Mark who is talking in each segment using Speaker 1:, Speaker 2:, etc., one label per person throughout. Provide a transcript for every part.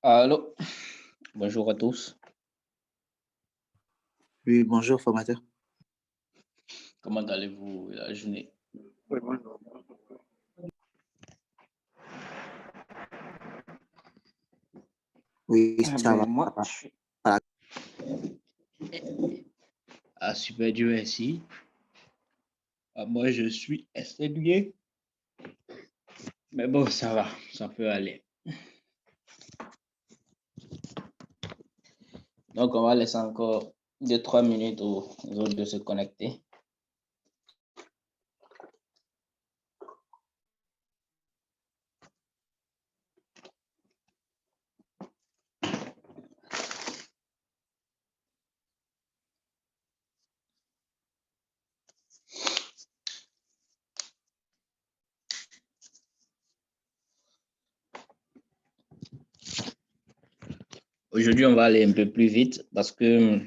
Speaker 1: Allô, bonjour à tous.
Speaker 2: Oui, bonjour, formateur.
Speaker 1: Comment allez-vous la journée?
Speaker 2: Oui, bonjour. Oui,
Speaker 1: Ah
Speaker 2: ça
Speaker 1: ben,
Speaker 2: va.
Speaker 1: moi,
Speaker 2: Ça va.
Speaker 1: je suis
Speaker 2: Voilà.
Speaker 1: super Dieu merci. Moi, je suis exténué, mais bon, ça va, ça peut aller. Donc, on va laisser encore 2, 3 minutes aux autres de se connecter. Aujourd'hui, on va aller un peu plus vite parce que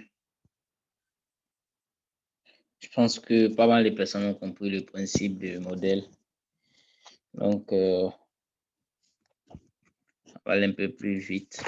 Speaker 1: je pense que pas mal de personnes ont compris le principe du modèle. Donc, on va aller un peu plus vite.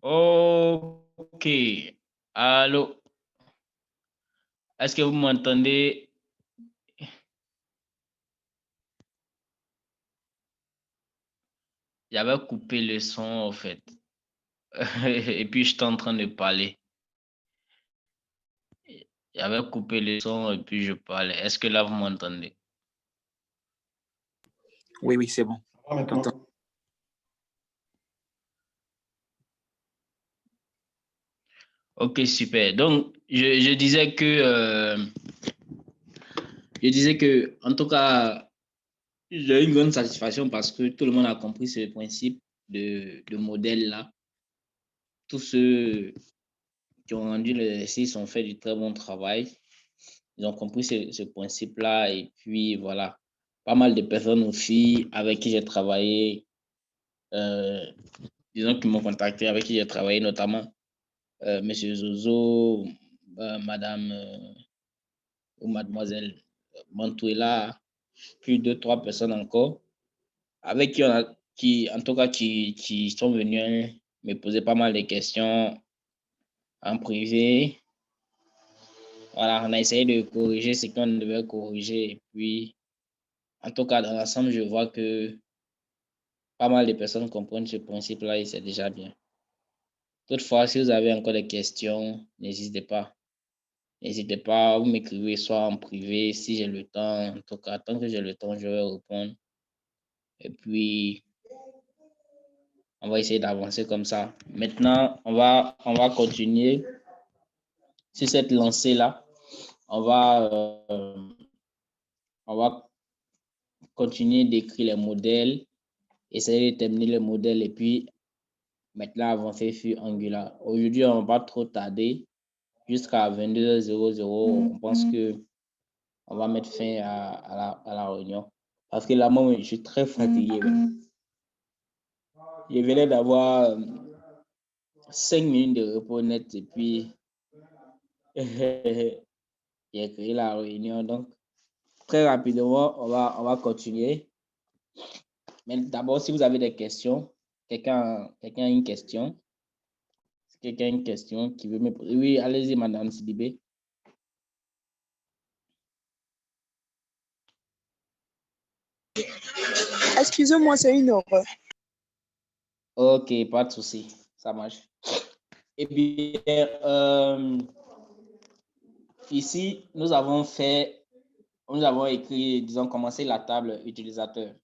Speaker 1: Ok. Allô? Est-ce que vous m'entendez? J'avais coupé le son, en fait. Et puis, j'étais en train de parler. J'avais coupé le son et puis je parlais. Est-ce que là, vous m'entendez?
Speaker 2: Oui, oui, c'est bon. T'entends.
Speaker 1: Ok, super. Donc, je disais que, en tout cas, j'ai une grande satisfaction parce que tout le monde a compris ce principe de modèle-là. Tous ceux qui ont rendu l'exercice ont fait du très bon travail. Ils ont compris ce principe-là. Et puis, voilà, pas mal de personnes aussi avec qui j'ai travaillé, disons qui m'ont contacté, avec qui j'ai travaillé, notamment Monsieur Zozo, Madame ou Mademoiselle Mantuela, puis deux, trois personnes encore, avec qui on a, qui, en tout cas, qui sont venus me poser pas mal de questions en privé. Voilà, on a essayé de corriger ce qu'on devait corriger. Et puis, en tout cas, dans l'ensemble, je vois que pas mal de personnes comprennent ce principe-là et c'est déjà bien. Toutefois, si vous avez encore des questions, n'hésitez pas. N'hésitez pas, vous m'écrivez soit en privé si j'ai le temps. En tout cas, tant que j'ai le temps, je vais répondre. Et puis, on va essayer d'avancer comme ça. Maintenant, on va continuer sur cette lancée-là. On va continuer d'écrire les modèles, essayer de terminer le modèle et puis maintenant avancer sur Angular. Aujourd'hui, on ne va pas trop tarder. Jusqu'à 22h00, on pense que on va mettre fin à la réunion. Parce que là, moi, je suis très fatigué. Je venais d'avoir 5 minutes de repos net et puis j'ai créé la réunion. Donc, très rapidement, on va continuer. Mais d'abord, si vous avez des questions, quelqu'un a une question? Quelqu'un a une question qui veut me poser? Oui, allez-y, Madame Sidibé.
Speaker 3: Excusez-moi, c'est une horreur.
Speaker 1: Ok, pas de souci, ça marche. Eh bien, ici, nous avons écrit, disons, commencé la table utilisateur.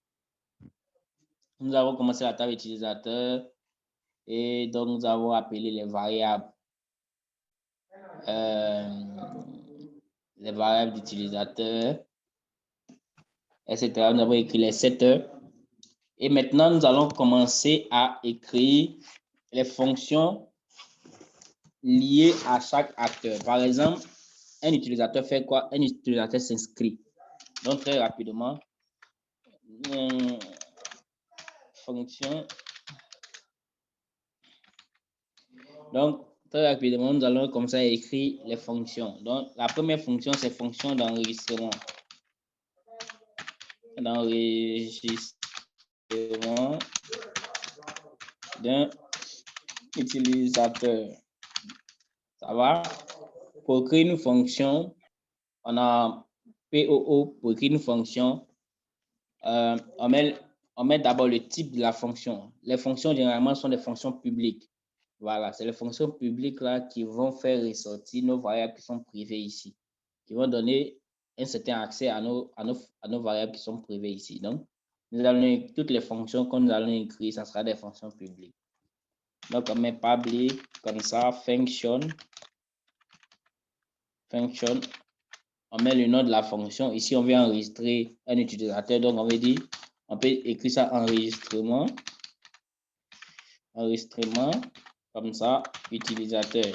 Speaker 1: Nous avons commencé la table utilisateur et donc nous avons appelé les variables d'utilisateur, etc. Nous avons écrit les setters. Et maintenant, nous allons commencer à écrire les fonctions liées à chaque acteur. Par exemple, un utilisateur fait quoi? Un utilisateur s'inscrit. Donc, très rapidement, fonction. Donc, très rapidement, nous allons comme ça écrire les fonctions. Donc, la première fonction, c'est fonction d'enregistrement. D'enregistrement d'un utilisateur. Ça va? Pour créer une fonction, on a POO pour créer une fonction. On met d'abord le type de la fonction. Les fonctions, généralement, sont des fonctions publiques. Voilà, c'est les fonctions publiques là qui vont faire ressortir nos variables qui sont privées ici, qui vont donner un certain accès à nos variables qui sont privées ici. Donc, nous allons toutes les fonctions que nous allons écrire, ça sera des fonctions publiques. Donc, on met public comme ça, function. On met le nom de la fonction. Ici, on veut enregistrer un utilisateur. Donc, on veut dire, on peut écrire ça enregistrement. Enregistrement, comme ça, utilisateur.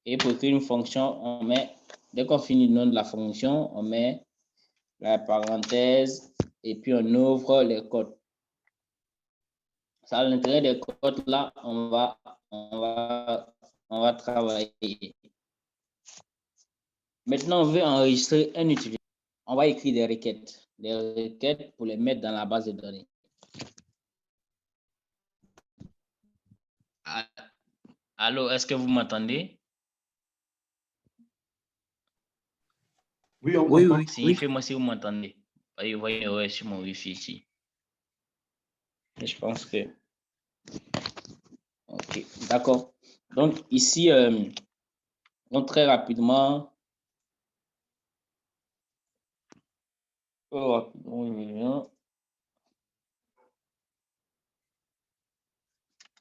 Speaker 1: Et pour créer une fonction, on met, dès qu'on finit le nom de la fonction, on met la parenthèse et puis on ouvre les codes. Ça, à l'intérieur des codes, là, on va travailler. Maintenant, on veut enregistrer un utilisateur. On va écrire des requêtes pour les mettre dans la base de données. Allô, est-ce que vous m'entendez?
Speaker 2: Oui, on m'entend.
Speaker 1: Signifiez-moi si vous m'entendez. Vous voyez une erreur sur mon Wi-Fi ici. Et je pense que... Ok, d'accord. Donc, ici, donc très rapidement...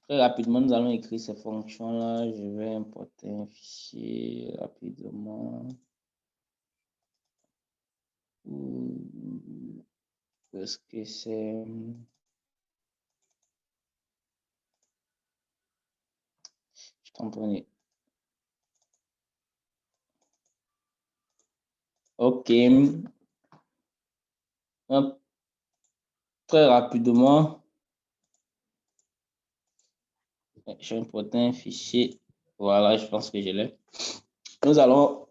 Speaker 1: Très rapidement, nous allons écrire ces fonctions-là. Je vais importer un fichier rapidement. Parce que c'est... Je comprenais. Ok. Très rapidement, je vais importer un fichier. Voilà, je pense que je l'ai. Nous allons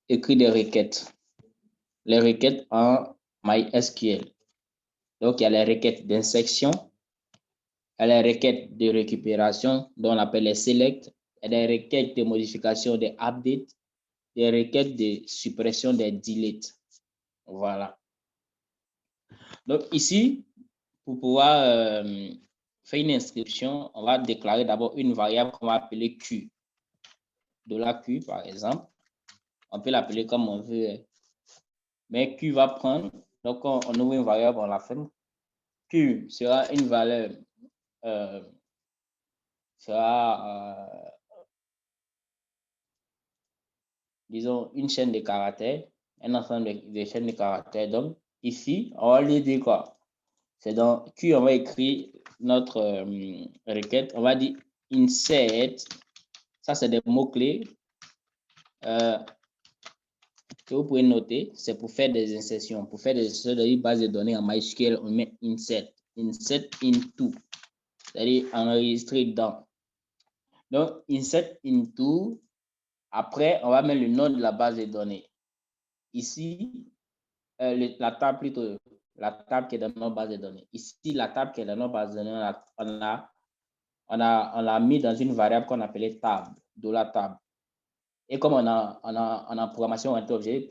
Speaker 1: écrire des requêtes. Les requêtes en MySQL. Donc, il y a les requêtes d'insertion, il y a les requêtes de récupération, dont on appelle les select, il y a des requêtes de modification, des updates, des requêtes de suppression, des delete. Voilà. Donc, ici, pour pouvoir faire une inscription, on va déclarer d'abord une variable qu'on va appeler Q. De la Q, par exemple. On peut l'appeler comme on veut. Mais Q va prendre, donc on ouvre une variable, on la ferme. Q sera une valeur, disons, une chaîne de caractères, un ensemble de chaînes de caractères. Donc, ici, on va lui dire quoi? C'est dans Q, on va écrire notre requête. On va dire insert. Ça, c'est des mots-clés que vous pouvez noter. C'est pour faire des insertions. Pour faire des insertions de base de données en MySQL, on met insert. Insert into. C'est-à-dire enregistrer dans. Donc, insert into. Après, on va mettre le nom de la base de données. Ici, la table plutôt, la table qui est dans notre base de données. Ici, la table qui est dans notre base de données, on l'a mis dans une variable qu'on appelait table, de la table. Et comme on a en programmation orientée objet,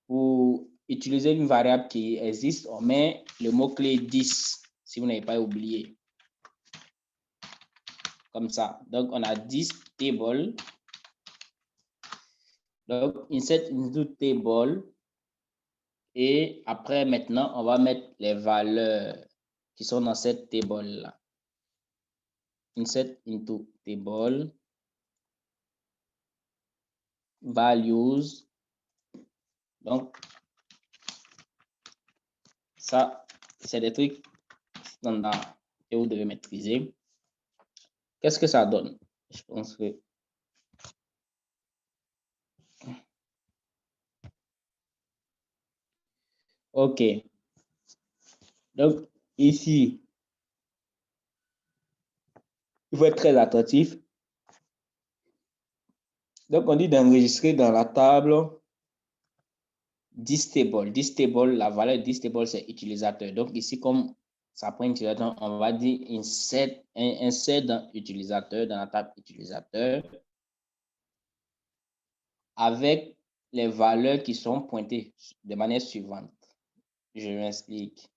Speaker 1: pour utiliser une variable qui existe, on met le mot-clé 10, si vous n'avez pas oublié. Comme ça. Donc, on a 10 table. Donc, insert into table. Et après, maintenant, on va mettre les valeurs qui sont dans cette table-là. Insert into table. Values. Donc, ça, c'est des trucs standards que vous devez maîtriser. Qu'est-ce que ça donne? Je pense que... OK. Donc, ici, il faut être très attentif. Donc, on dit d'enregistrer dans la table thisTable. ThisTable, la valeur thisTable, c'est utilisateur. Donc, ici, comme ça prend utilisateur, on va dire insert dans utilisateur, dans la table utilisateur, avec les valeurs qui sont pointées de manière suivante. Je m'explique.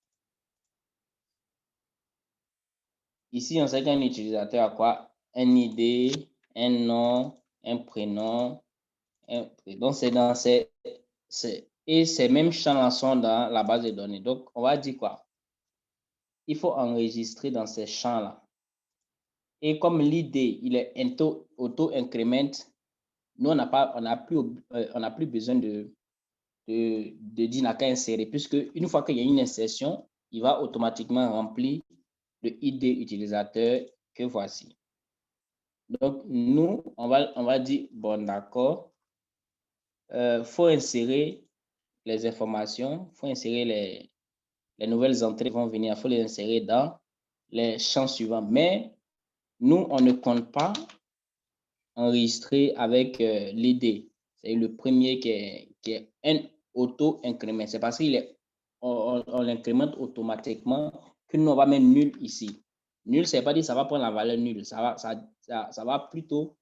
Speaker 1: Ici, on sait qu'un utilisateur a quoi? Un ID, un nom, un prénom. Donc, c'est dans et ces mêmes champs sont dans la base de données. Donc, on va dire quoi? Il faut enregistrer dans ces champs-là. Et comme l'idée, il est auto-increment, nous, on n'a plus besoin de dire n'a qu'à insérer, puisque une fois qu'il y a une insertion, il va automatiquement remplir le ID utilisateur que voici. Donc, nous, on va dire, bon, d'accord, faut insérer les informations, faut insérer les nouvelles entrées vont venir, il faut les insérer dans les champs suivants. Mais nous, on ne compte pas enregistrer avec l'ID. C'est le premier qui est un auto-incrément. C'est parce qu'on l'incrémente automatiquement que nous, on va mettre nul ici. Nul, ça ne veut pas dire que ça va prendre la valeur nulle. Ça va plutôt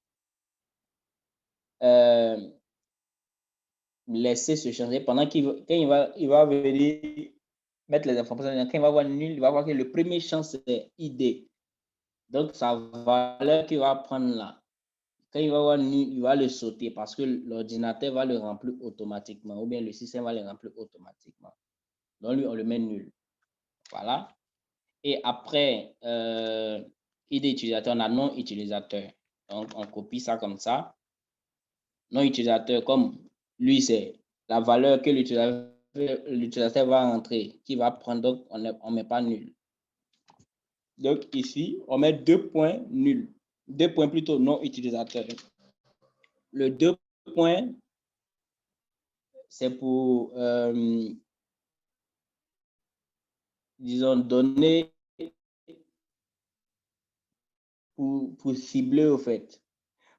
Speaker 1: laisser se changer pendant qu'il va venir mettre les informations. Quand il va voir nul, il va voir que le premier champ, c'est ID. Donc, sa valeur qu'il va prendre là, quand il va voir nul, il va le sauter parce que l'ordinateur va le remplir automatiquement ou bien le système va le remplir automatiquement. Donc, lui, on le met nul. Voilà. Et après, ID utilisateur, on a non utilisateur. Donc, on copie ça comme ça. Non utilisateur, comme lui, c'est la valeur que l'utilisateur va rentrer, qui va prendre, donc on ne met pas nul. Donc ici, on met 2 points nul. 2 points plutôt non utilisateur. Le 2 points, c'est pour, disons, donner, pour cibler au fait.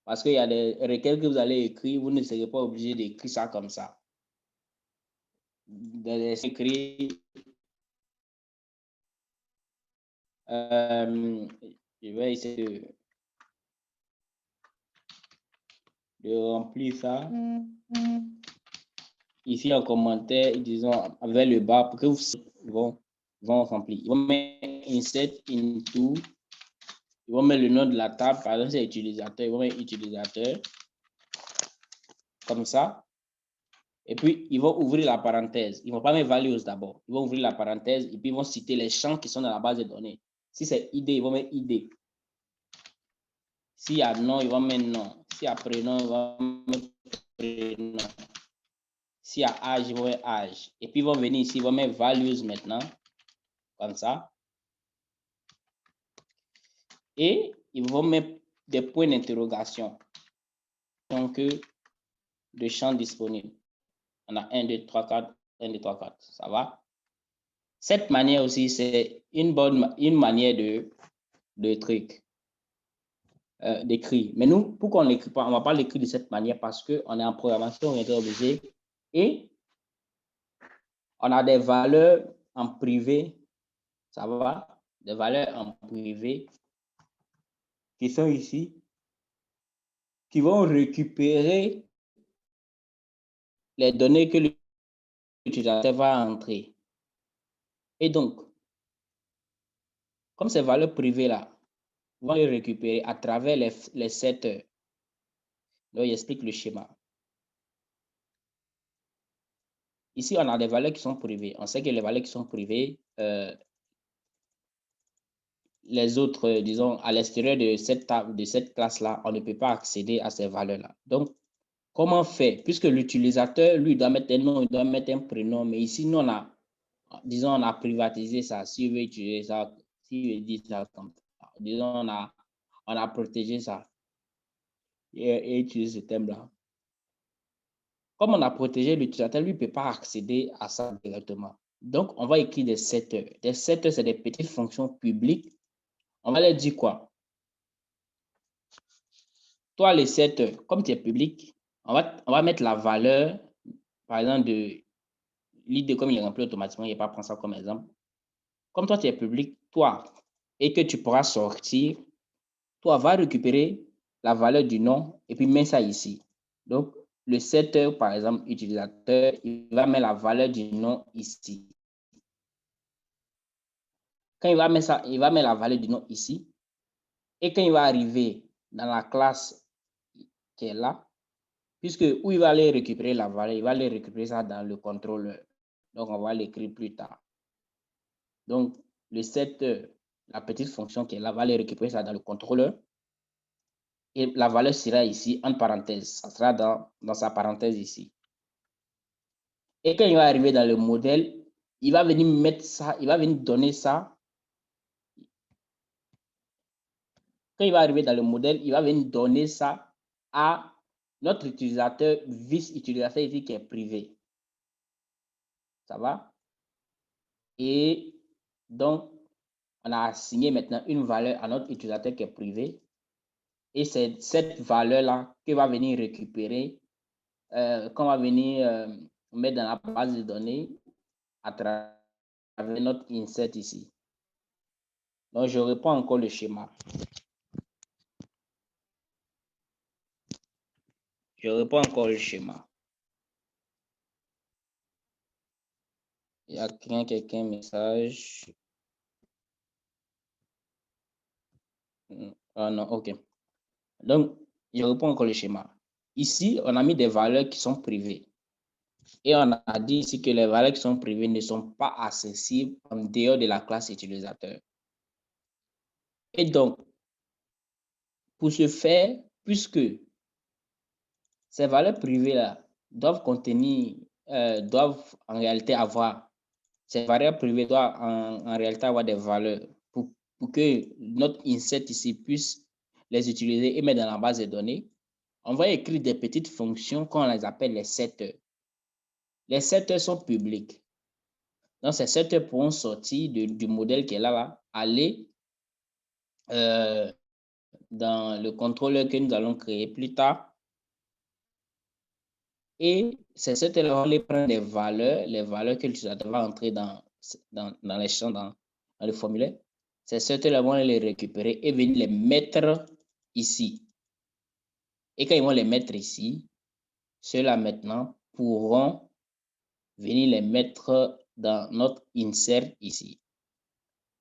Speaker 1: Parce qu'il y a des requêtes que vous allez écrire, vous ne serez pas obligé d'écrire ça comme ça. D'écrire, je vais essayer de remplir ça. Ici en commentaire, disons avec le bas pour que vous vont remplir. Ils vont mettre insert into, ils vont mettre le nom de la table, par exemple c'est utilisateur, ils vont mettre utilisateur comme ça. Et puis ils vont ouvrir la parenthèse. Ils ne vont pas mettre values d'abord. Ils vont ouvrir la parenthèse et puis ils vont citer les champs qui sont dans la base de données. Si c'est ID, ils vont mettre ID. S'il y a nom, ils vont mettre nom. S'il y a prénom, ils vont mettre prénom. S'il y a âge, ils vont mettre âge. Et puis, ils vont venir ici, ils vont mettre values maintenant, comme ça. Et ils vont mettre des points d'interrogation. Donc, de champs disponibles. On a 1, 2, 3, 4, 1, 2, 3, 4. Ça va? Cette manière aussi, c'est une manière de truc, d'écrire. Mais nous, pourquoi on l'écrit pas? On ne va pas l'écrire de cette manière parce qu'on est en programmation, on est obligé. Et on a des valeurs en privé, ça va? Des valeurs en privé qui sont ici, qui vont récupérer les données que l'utilisateur va entrer. Et donc, comme ces valeurs privées-là vont les récupérer à travers les setters. Donc, il explique le schéma. Ici, on a des valeurs qui sont privées. On sait que les valeurs qui sont privées, les autres, disons, à l'extérieur de cette classe-là, on ne peut pas accéder à ces valeurs-là. Donc, comment faire? Puisque l'utilisateur, lui, doit mettre un nom, il doit mettre un prénom, mais ici, nous, on a privatisé ça. Si vous veut utiliser ça, si vous dites ça comme ça, disons, on a protégé ça et utiliser ce thème-là. Comme on a protégé l'utilisateur, lui ne peut pas accéder à ça directement. Donc, on va écrire des setters. Des setters, c'est des petites fonctions publiques. On va leur dire quoi? Toi, les setters, comme tu es public, on va mettre la valeur, par exemple, de l'idée comme il est rempli automatiquement, il ne va pas prendre ça comme exemple. Comme toi, tu es public, toi, et que tu pourras sortir, toi, va récupérer la valeur du nom et puis mets ça ici. Donc, le setter, par exemple, utilisateur, il va mettre la valeur du nom ici. Quand il va mettre ça, il va mettre la valeur du nom ici. Et quand il va arriver dans la classe qui est là, puisque où il va aller récupérer la valeur, il va aller récupérer ça dans le contrôleur. Donc, on va l'écrire plus tard. Donc, le setter, la petite fonction qui est là, va aller récupérer ça dans le contrôleur. Et la valeur sera ici, entre parenthèses. Ça sera dans sa parenthèse ici. Et quand il va arriver dans le modèle, il va venir mettre ça, il va venir donner ça. Quand il va arriver dans le modèle, il va venir donner ça à notre utilisateur, vice-utilisateur ici qui est privé. Ça va? Et donc, on a assigné maintenant une valeur à notre utilisateur qui est privé. Et c'est cette valeur-là qu'il va venir récupérer, qu'on va venir mettre dans la base de données à travers notre insert ici. Donc, je reprends encore le schéma. Je reprends encore le schéma. Il y a quelqu'un message. Ah non, ok. Donc, je reprends encore le schéma. Ici, on a mis des valeurs qui sont privées. Et on a dit ici que les valeurs qui sont privées ne sont pas accessibles en dehors de la classe utilisateur. Et donc, pour ce faire, puisque ces valeurs privées-là doivent contenir, doivent en réalité avoir, ces valeurs privées doivent en réalité avoir des valeurs pour que notre insert ici puisse les utiliser et mettre dans la base de données. On va écrire des petites fonctions qu'on les appelle les setters. Les setters sont publics. Donc, ces setters pourront sortir du modèle qui est là, aller dans le contrôleur que nous allons créer plus tard. Et ces setters-là vont aller prendre les valeurs que l'utilisateur va entrer dans les champs, dans le formulaire. Ces setters-là vont les récupérer et venir les mettre ici. Et quand ils vont les mettre ici, ceux-là maintenant pourront venir les mettre dans notre insert ici.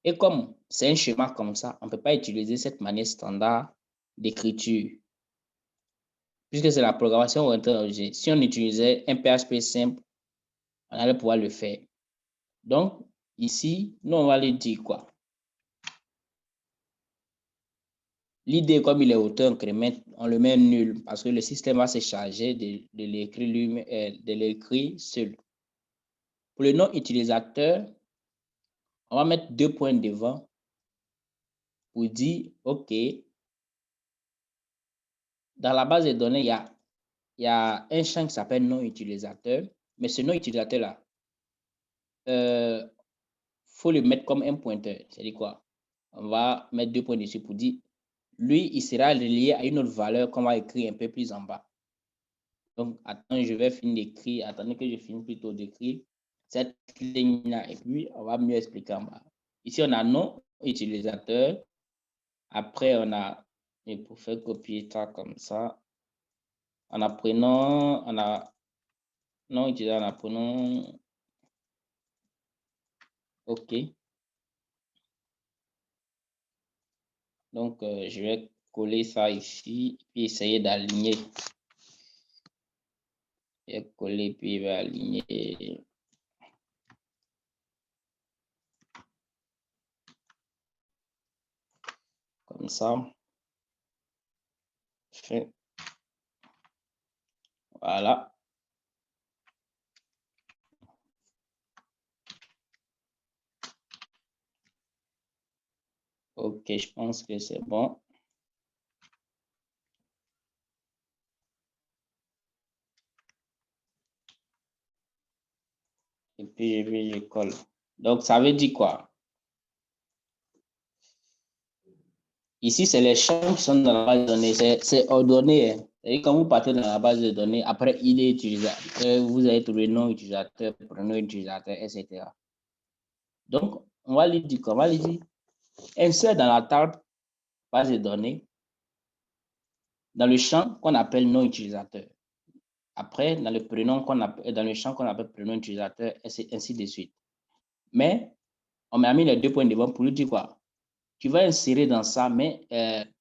Speaker 1: Et comme c'est un schéma comme ça, on ne peut pas utiliser cette manière standard d'écriture. Puisque c'est la programmation orientée à l'objet. Si on utilisait un PHP simple, on allait pouvoir le faire. Donc, ici, nous, on va lui dire quoi? L'idée, comme il est auto-incrément, on le met nul parce que le système va se charger de l'écrire seul. Pour le nom utilisateur, on va mettre 2 points devant pour dire, OK, dans la base de données, il y a un champ qui s'appelle nom utilisateur, mais ce nom utilisateur-là, faut le mettre comme un pointeur. C'est-à-dire quoi? On va mettre 2 points dessus pour dire, lui, il sera relié à une autre valeur qu'on va écrire un peu plus en bas. Donc, attends, je vais finir d'écrire. Attendez que je finisse plutôt d'écrire cette ligne-là. Et puis, on va mieux expliquer en bas. Ici, on a nom utilisateur. Après, on a, et pour faire copier ça comme ça, en apprenant, on a nom utilisateur, en apprenant. OK. Donc, je vais coller ça ici et essayer d'aligner. Je vais coller puis je vais aligner. Comme ça. Fait. Voilà. OK, je pense que c'est bon. Et puis, je colle. Donc, ça veut dire quoi? Ici, c'est les champs qui sont dans la base de données. C'est ordonné. Hein. Et quand vous partez dans la base de données, après, il est utilisateur, vous avez trouvé nom utilisateur, prénom utilisateur, etc. Donc, on va lui dire quoi? On va lui dire, insère dans la table base de données, dans le champ qu'on appelle nom utilisateur. Après, dans le prénom dans le champ qu'on appelle prénom utilisateur, et ainsi de suite. Mais, on m'a mis les 2 points devant pour lui dire quoi? Tu vas insérer dans ça, mais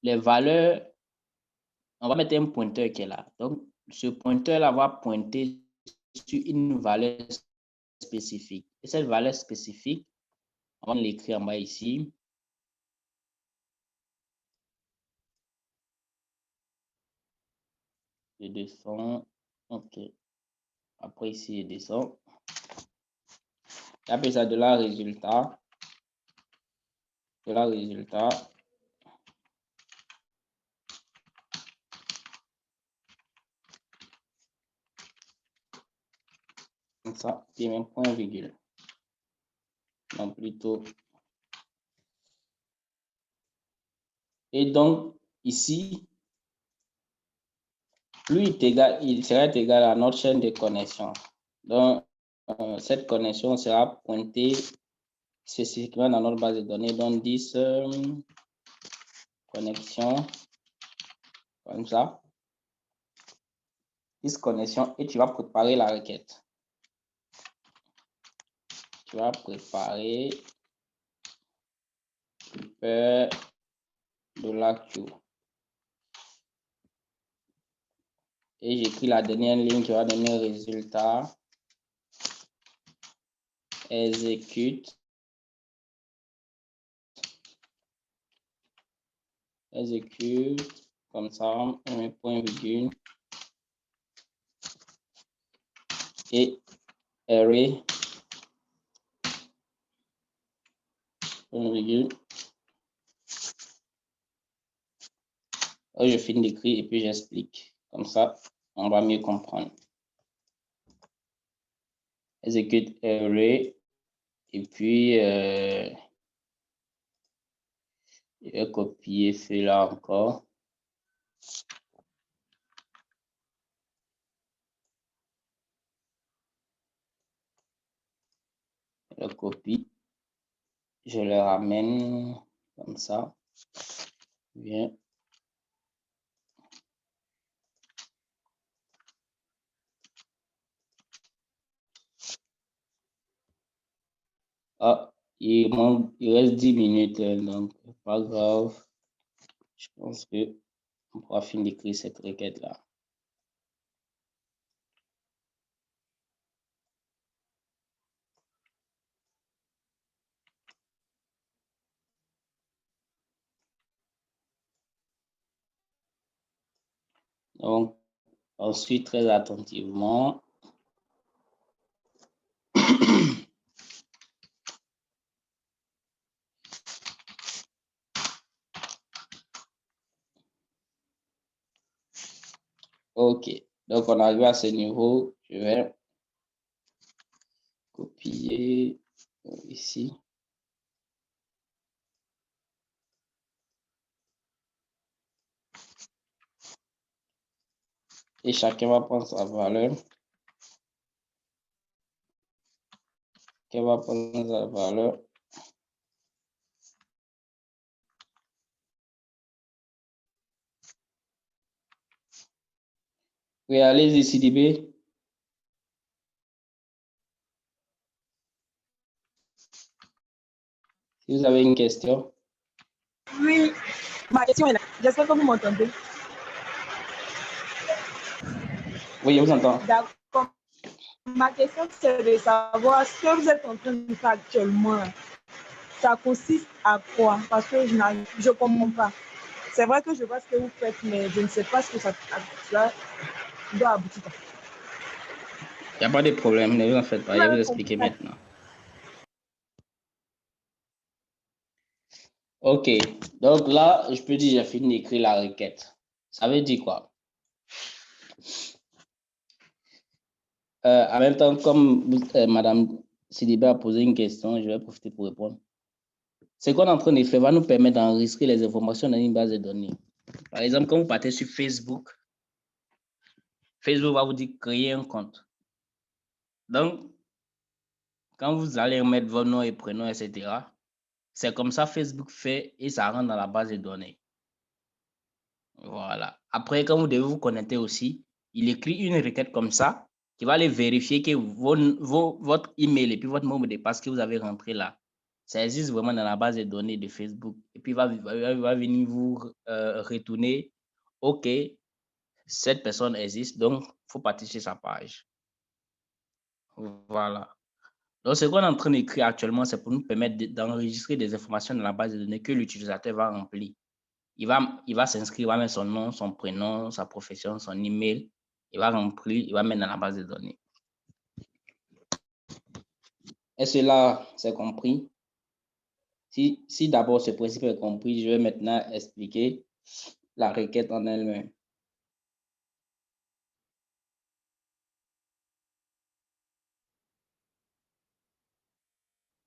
Speaker 1: les valeurs, on va mettre un pointeur qui est là. Donc, ce pointeur-là va pointer sur une valeur spécifique. Et cette valeur spécifique, on va l'écrire en bas ici. Je descends. OK. Après, ici, je descends. J'appelle ça de la résultat. De la résultat. Comme ça, puis un point virgule. Non, plutôt. Et donc, ici, lui, il sera égal à notre chaîne de connexion. Donc, cette connexion sera pointée spécifiquement dans notre base de données. Donc 10 connexions, comme ça. 10 connexions et tu vas préparer la requête. Tu vas préparer prepare $q. Et j'écris la dernière ligne qui va donner résultat. Execute. Execute. Comme ça, un point virgule. Et array. Point virgule. Je finis d'écrire et puis j'explique. Comme ça, on va mieux comprendre. Execute array. Et puis, je vais copier cela encore. Je le copie. Je le ramène comme ça. Bien. Ah, il reste 10 minutes, donc pas grave. Je pense que on pourra finir d'écrire cette requête-là. Donc, on suit très attentivement. OK. Donc, on arrive à ce niveau. Je vais copier ici. Et chacun va prendre sa valeur. Chacun va prendre sa valeur. Oui, allez-y, CDB. Si vous avez une question.
Speaker 3: Oui, ma question est là. J'espère que vous m'entendez.
Speaker 1: Oui, je vous entends.
Speaker 3: D'accord. Ma question, c'est de savoir ce que vous êtes en train de faire actuellement. Ça consiste à quoi? Parce que je ne comprends pas. C'est vrai que je vois ce que vous faites, mais je ne sais pas ce que ça doit aboutir.
Speaker 1: Il n'y a pas de problème, ne vous en faites pas, je vais vous expliquer maintenant. OK, donc là, je peux dire j'ai fini d'écrire la requête. Ça veut dire quoi? En même temps, comme Madame Sidibé a posé une question, je vais profiter pour répondre. Ce qu'on est en train de faire va nous permettre d'enregistrer les informations dans une base de données. Par exemple, quand vous partez sur Facebook, Facebook va vous dire créer un compte. Donc, quand vous allez mettre votre nom et prénom, etc., c'est comme ça Facebook fait et ça rentre dans la base de données. Voilà. Après, quand vous devez vous connecter aussi, il écrit une requête comme ça qui va aller vérifier que votre email et puis votre mot de passe que vous avez rentré là, ça existe vraiment dans la base de données de Facebook. Et puis, il va venir vous retourner, OK, cette personne existe, donc il faut partir sur sa page. Voilà. Donc, ce qu'on est en train d'écrire actuellement, c'est pour nous permettre d'enregistrer des informations dans la base de données que l'utilisateur va remplir. Il va s'inscrire, il va mettre son nom, son prénom, sa profession, son email. Il va remplir, il va mettre dans la base de données. Est-ce que là, c'est compris? Si d'abord ce principe est compris, je vais maintenant expliquer la requête en elle-même.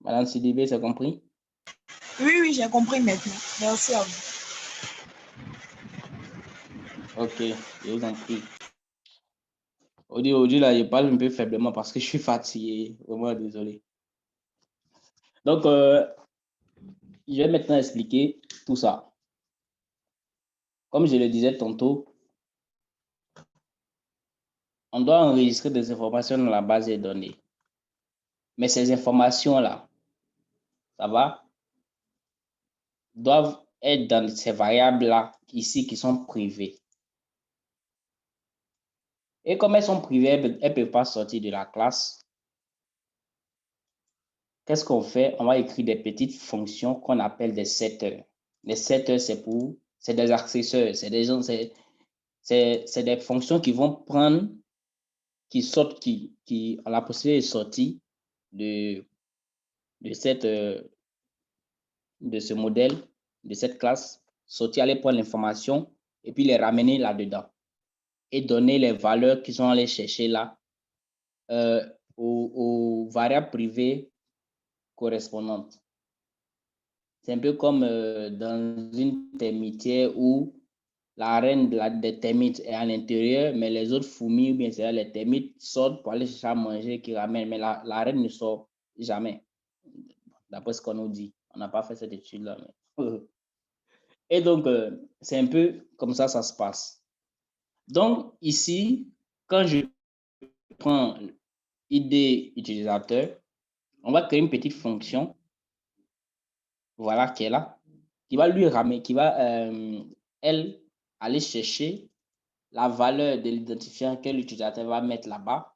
Speaker 1: Madame CDB, c'est compris?
Speaker 3: Oui, j'ai compris maintenant. Merci à vous.
Speaker 1: OK, je vous en prie. Aujourd'hui, là, je parle un peu faiblement parce que je suis fatigué. Vraiment désolé. Donc, je vais maintenant expliquer tout ça. Comme je le disais tantôt, on doit enregistrer des informations dans la base de données. Mais ces informations-là, ça va, doivent être dans ces variables-là, ici, qui sont privées. Et comme elles sont privées, elles ne peuvent pas sortir de la classe. Qu'est-ce qu'on fait? On va écrire des petites fonctions qu'on appelle des setters. Les setters, c'est des accesseurs, c'est des gens, c'est des fonctions qui vont prendre, qui sortent, qui ont la possibilité de sortir de ce modèle, de cette classe, sortir, aller prendre l'information et puis les ramener là-dedans et donner les valeurs qu'ils sont allés chercher là aux variables privées correspondantes. C'est un peu comme dans une termitière où la reine des termites est à l'intérieur, mais les autres fourmis, ou bien c'est les termites, sortent pour aller chercher à manger, qui ramènent, mais la reine ne sort jamais, d'après ce qu'on nous dit. On n'a pas fait cette étude-là. Mais... Et donc, c'est un peu comme ça se passe. Donc, ici, quand je prends ID utilisateur, on va créer une petite fonction, voilà, qui est là, qui va lui ramener, qui va, elle, aller chercher la valeur de l'identifiant que l'utilisateur va mettre là-bas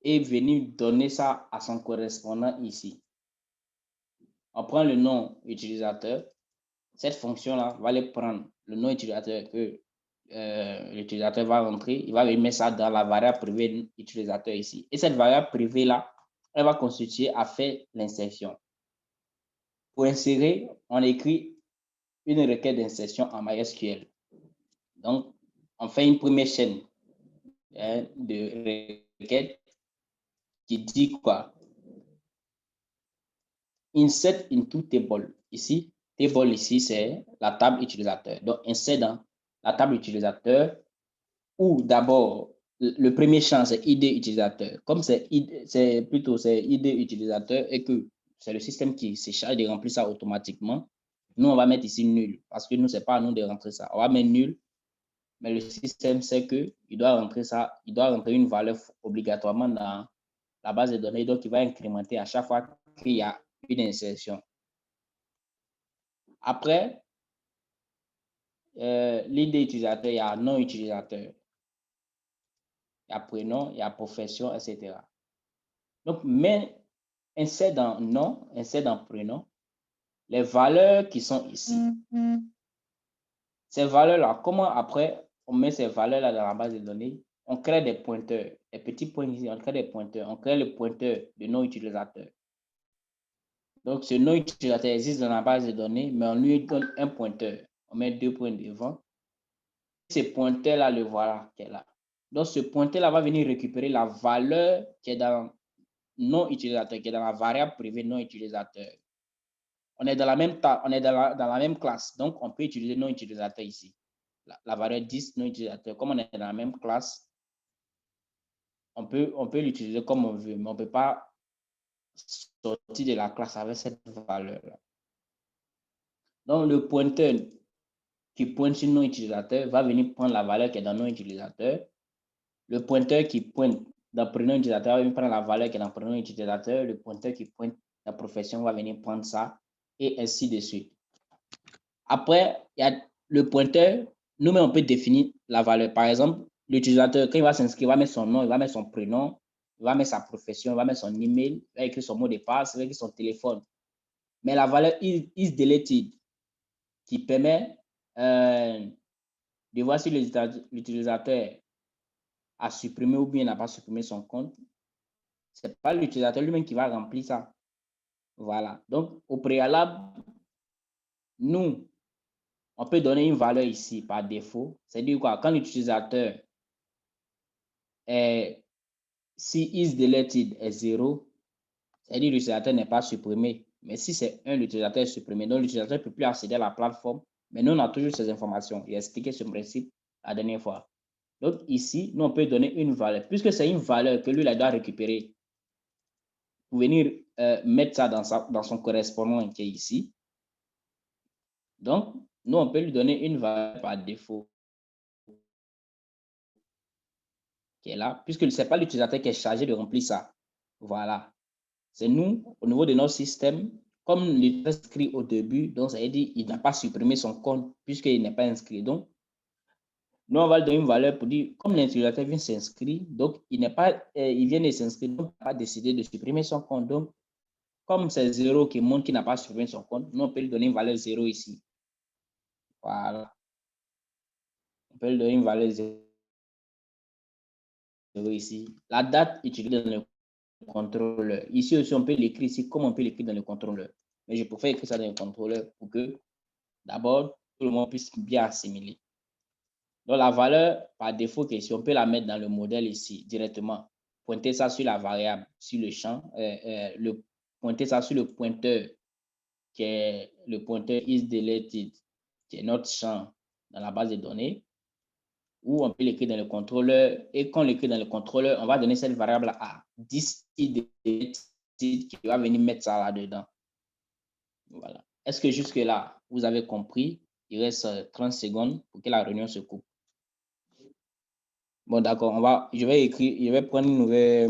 Speaker 1: et venir donner ça à son correspondant ici. On prend le nom utilisateur. Cette fonction-là va aller prendre le nom utilisateur que l'utilisateur va rentrer. Il va mettre ça dans la variable privée utilisateur ici. Et cette variable privée-là, elle va constituer à faire l'insertion. Pour insérer, on écrit une requête d'insertion en MySQL. Donc, on fait une première chaîne de requête qui dit quoi? Insert into table. Ici, table ici, c'est la table utilisateur. Donc, insert dans la table utilisateur ou d'abord, le premier champ, c'est ID utilisateur. Comme c'est plutôt ID utilisateur et que c'est le système qui se charge de remplir ça automatiquement, nous, on va mettre ici nul parce que nous, ce n'est pas à nous de rentrer ça. On va mettre nul, mais le système sait qu'il doit rentrer ça, il doit rentrer une valeur obligatoirement dans la base de données, donc il va incrémenter à chaque fois qu'il y a une insertion. Après, l'ID utilisateur, il y a nom utilisateur, il y a prénom, il y a profession, etc. Donc, mais insère dans nom, insère dans prénom, les valeurs qui sont ici. Ces valeurs-là, comment après on met ces valeurs-là dans la base de données? On crée des pointeurs, des petits points ici, on crée des pointeurs. On crée le pointeur de nom utilisateur. Donc, ce nom utilisateur existe dans la base de données, mais on lui donne un pointeur. On met 2 points devant. Ce pointeur-là, le voilà, qui est là. Donc, ce pointeur-là va venir récupérer la valeur qui est dans non utilisateur, qui est dans la variable privée non utilisateur. On est dans la même classe, donc on peut utiliser non utilisateur ici. La valeur 10 non utilisateur, comme on est dans la même classe, on peut l'utiliser comme on veut, mais on ne peut pas sortir de la classe avec cette valeur-là. Donc, le pointeur qui pointe sur non utilisateur va venir prendre la valeur qui est dans non utilisateur. Le pointeur qui pointe dans prénom utilisateur va venir prendre la valeur qui est dans prénom utilisateur. Le pointeur qui pointe la profession va venir prendre ça et ainsi de suite. Après, il y a le pointeur. Nous-mêmes, on peut définir la valeur. Par exemple, l'utilisateur, quand il va s'inscrire, il va mettre son nom, il va mettre son prénom, il va mettre sa profession, il va mettre son email, il va écrire son mot de passe, il va écrire son téléphone. Mais la valeur is deleted qui permet de voir si l'utilisateur a supprimé ou bien n'a pas supprimé son compte. Ce n'est pas l'utilisateur lui-même qui va remplir ça. Voilà. Donc, au préalable, nous, on peut donner une valeur ici par défaut. C'est-à-dire quoi? Quand l'utilisateur est, si is deleted est 0, c'est-à-dire l'utilisateur n'est pas supprimé. Mais si c'est 1, l'utilisateur est supprimé. Donc, l'utilisateur ne peut plus accéder à la plateforme. Mais nous, on a toujours ces informations. J'ai expliqué ce principe la dernière fois. Donc, ici, nous, on peut donner une valeur. Puisque c'est une valeur que lui, il doit récupérer pour venir mettre ça dans son correspondant qui est ici. Donc, nous, on peut lui donner une valeur par défaut qui est là, puisque ce n'est pas l'utilisateur qui est chargé de remplir ça. Voilà. C'est nous, au niveau de notre système, comme il est inscrit au début, donc ça veut dire qu'il n'a pas supprimé son compte puisqu'il n'est pas inscrit. Donc, nous, on va lui donner une valeur pour dire, comme l'utilisateur vient s'inscrire, donc il vient de s'inscrire, donc il n'a pas décidé de supprimer son compte. Donc, comme c'est 0 qui montre qu'il n'a pas supprimé son compte, nous, on peut lui donner une valeur 0 ici. Voilà. On peut lui donner une valeur 0 ici. La date utilisée dans le contrôleur. Ici aussi, on peut l'écrire ici, comme on peut l'écrire dans le contrôleur. Mais je préfère écrire ça dans le contrôleur pour que, d'abord, tout le monde puisse bien assimiler. Donc, la valeur, par défaut, si on peut la mettre dans le modèle ici, directement. Pointer ça sur la variable, sur le champ, pointer ça sur le pointeur, qui est le pointeur isDeleted, qui est notre champ dans la base de données, ou on peut l'écrire dans le contrôleur, et quand on l'écrit dans le contrôleur, on va donner cette variable à 10 isDeleted qui va venir mettre ça là-dedans. Voilà. Est-ce que jusque-là, vous avez compris? Il reste 30 secondes pour que la réunion se coupe. Bon, d'accord, je vais prendre une nouvelle